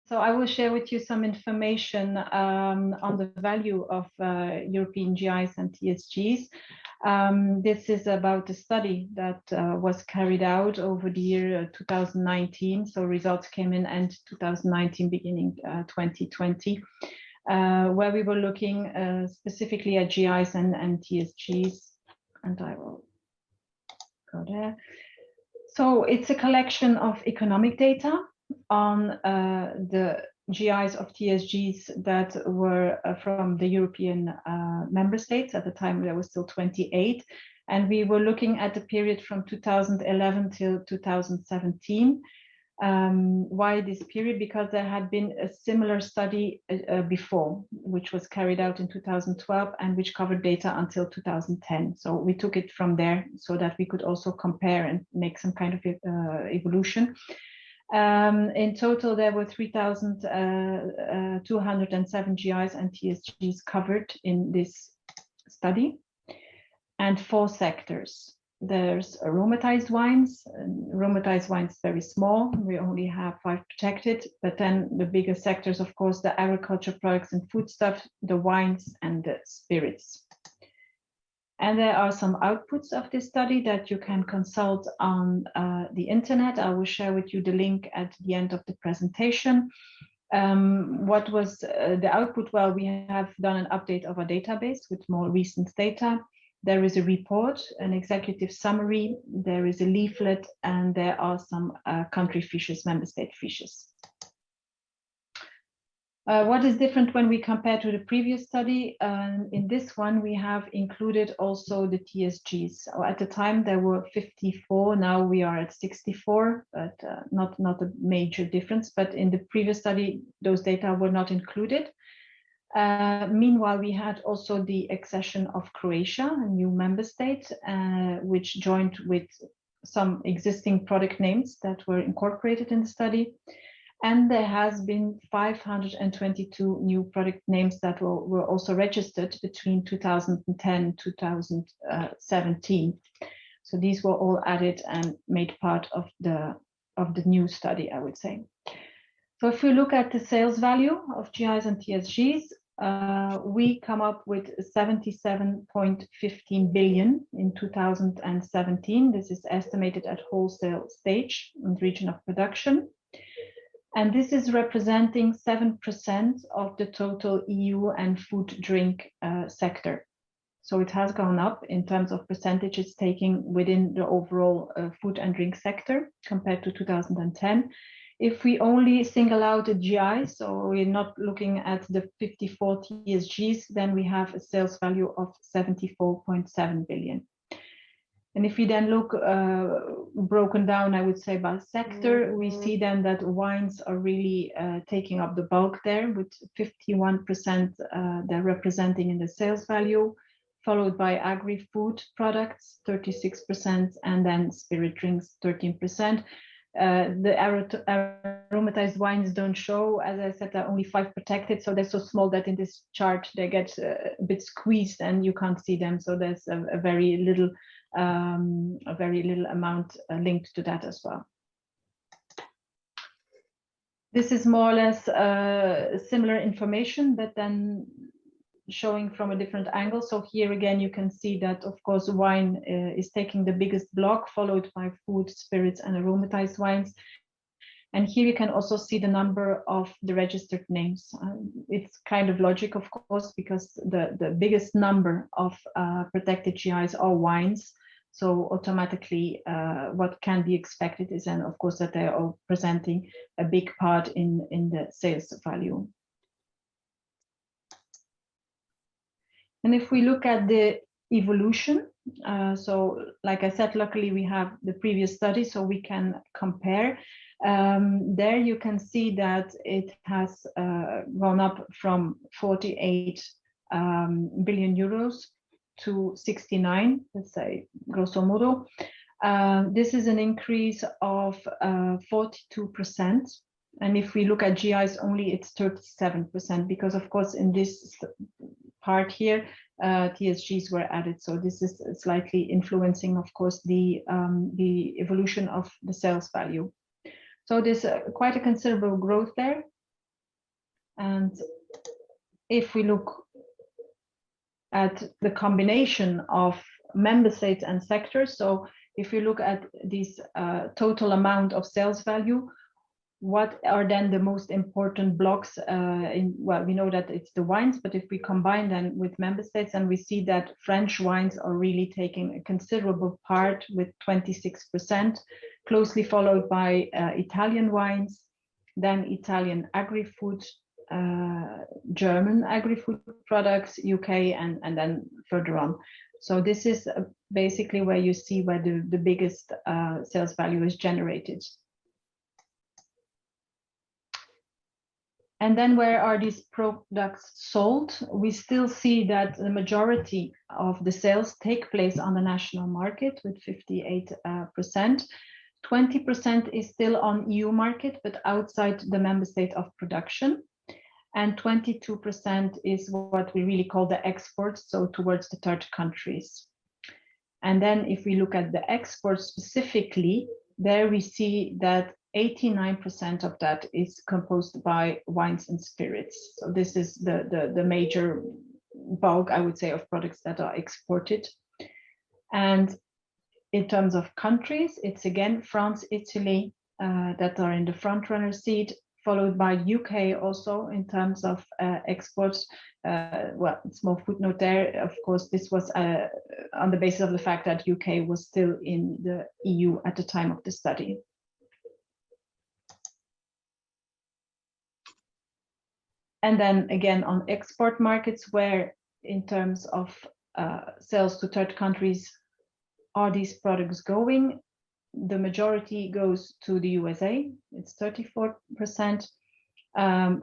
So I will share with you some information on the value of European GIs and TSGs. This is about a study that was carried out over the year 2019. So results came in end 2019, beginning 2020, where we were looking specifically at GIs and TSGs. And I will go there. So it's a collection of economic data on the GIs of TSGs that were from the European member states. At the time there were still 28, and we were looking at the period from 2011 till 2017. Why this period? Because there had been a similar study before, which was carried out in 2012 and which covered data until 2010. So we took it from there so that we could also compare and make some kind of evolution. In total, there were 3,207 GIs and TSGs covered in this study, and 4 sectors. There's aromatized wines. Aromatized wines very small. We only have 5 protected, but then the bigger sectors, of course, the agriculture products and foodstuff, the wines and the spirits. And there are some outputs of this study that you can consult on the internet. I will share with you the link at the end of the presentation. What was the output? Well, we have done an update of our database with more recent data. There is a report, an executive summary, there is a leaflet, and there are some country fiches, member state fiches. What is different when we compare to the previous study? In this one, we have included also the TSGs. So at the time, there were 54. Now we are at 64, but not a major difference. But in the previous study, those data were not included. Meanwhile, we had also the accession of Croatia, a new member state, which joined with some existing product names that were incorporated in the study. And there has been 522 new product names that were also registered between 2010 and 2017. So these were all added and made part of the new study, I would say. So if we look at the sales value of GIs and TSGs, we come up with 77.15 billion in 2017. This is estimated at wholesale stage and region of production. And this is representing 7% of the total EU and food drink sector. So it has gone up in terms of percentages taking within the overall food and drink sector compared to 2010. If we only single out the GIs, so we're not looking at the 54 TSGs, then we have a sales value of 74.7 billion. And if we then look broken down, I would say by sector, we see then that wines are really taking up the bulk there with 51% they're representing in the sales value, followed by agri-food products, 36%, and then spirit drinks, 13%. The aromatized wines don't show, as I said, there are only 5 protected, so they're so small that in this chart they get a bit squeezed and you can't see them. So there's a very little amount linked to that as well. This is more or less similar information, but then showing from a different angle. So here again, you can see that, of course, wine is taking the biggest block, followed by food, spirits, and aromatized wines. And here you can also see the number of the registered names. It's kind of logic, of course, because the biggest number of protected GIs are wines. So automatically, what can be expected is then, of course, that they are all presenting a big part in the sales value. And if we look at the evolution, so like I said, luckily we have the previous study, so we can compare. There you can see that it has gone up from 48 billion euros to 69, let's say, grosso modo. This is an increase of 42%. And if we look at GIs only, it's 37%, because of course in this part here, TSGs were added. So this is slightly influencing, of course, the evolution of the sales value. So there's quite a considerable growth there. And if we look at the combination of member states and sectors, so if you look at this total amount of sales value, what are then the most important blocks well, we know that it's the wines, but if we combine them with member states, and we see that French wines are really taking a considerable part with 26%, closely followed by Italian wines, then Italian agri-food, German agri-food products, UK, and then further on. So this is basically where you see where the biggest sales value is generated. And then where are these products sold? We still see that the majority of the sales take place on the national market with 58%. 20% is still on EU market, but outside the member state of production. And 22% is what we really call the exports, so towards the third countries. And then if we look at the exports specifically, there we see that 89% of that is composed by wines and spirits. So this is the major bulk, I would say, of products that are exported. And in terms of countries, it's again France, Italy that are in the front runner seat, followed by UK also in terms of exports. Well, small footnote there. Of course, this was on the basis of the fact that UK was still in the EU at the time of the study. And then again on export markets, where in terms of sales to third countries are these products going, the majority goes to the USA, it's 34%,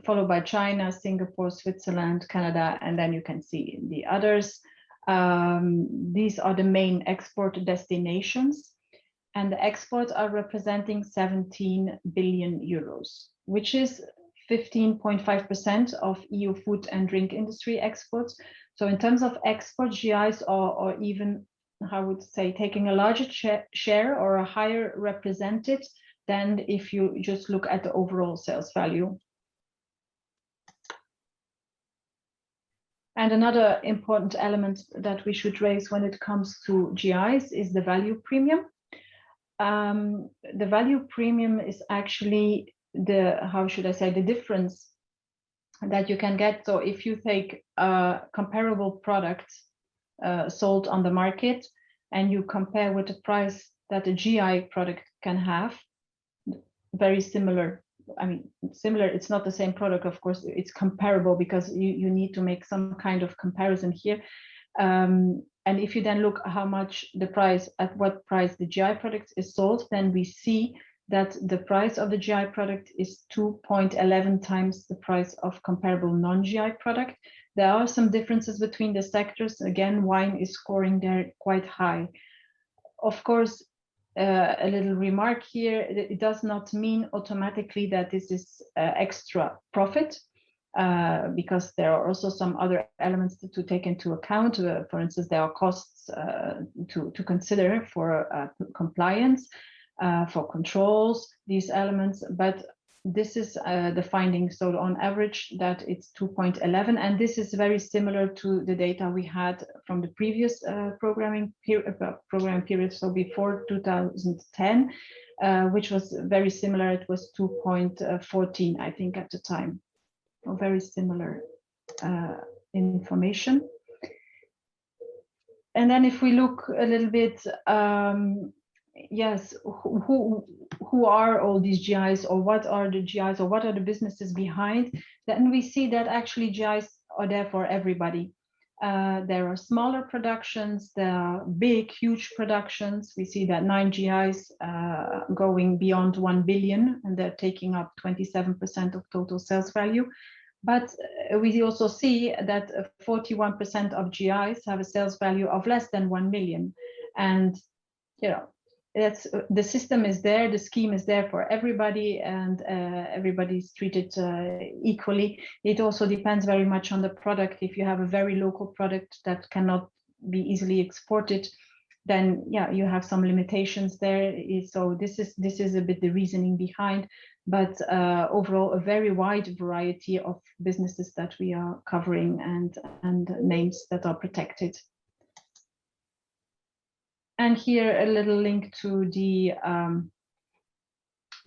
followed by China, Singapore, Switzerland, Canada, and then you can see the others. These are the main export destinations, and the exports are representing 17 billion euros, which is 15.5% of EU food and drink industry exports. So in terms of export, GIs are even, I would say, taking a larger share or a higher represented than if you just look at the overall sales value. And another important element that we should raise when it comes to GIs is the value premium. The value premium is actually how should I say, the difference that you can get. So if you take a comparable product sold on the market and you compare with the price that a GI product can have, very similar. I mean, similar, it's not the same product, of course, it's comparable because you need to make some kind of comparison here. And if you then look how much the price, at what price the GI product is sold, then we see that the price of the GI product is 2.11 times the price of comparable non-GI product. There are some differences between the sectors. Again, wine is scoring there quite high. Of course, a little remark here, it does not mean automatically that this is extra profit, because there are also some other elements to take into account. For instance, there are costs to consider for compliance, for controls, these elements, but this is the finding. So on average that it's 2.11, and this is very similar to the data we had from the previous programming period, so before 2010, which was very similar. It was 2.14, I think, at the time. So very similar information. And then if we look a little bit, yes, who are all these GIs, or what are the GIs, or what are the businesses behind? Then we see that actually GIs are there for everybody. There are smaller productions, there are big, huge productions. We see that 9 GIs going beyond 1 billion, and they're taking up 27% of total sales value. But we also see that 41% of GIs have a sales value of less than 1 million. And, you know, that's, the system is there, the scheme is there for everybody, and everybody's treated equally. It also depends very much on the product. If you have a very local product that cannot be easily exported, then yeah, you have some limitations there. So this is a bit the reasoning behind, but overall a very wide variety of businesses that we are covering and names that are protected. And here a little link to the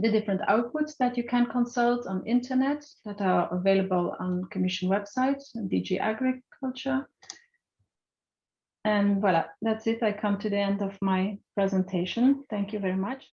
different outputs that you can consult on internet that are available on Commission website, DG Agriculture. And voila, that's it. I come to the end of my presentation. Thank you very much.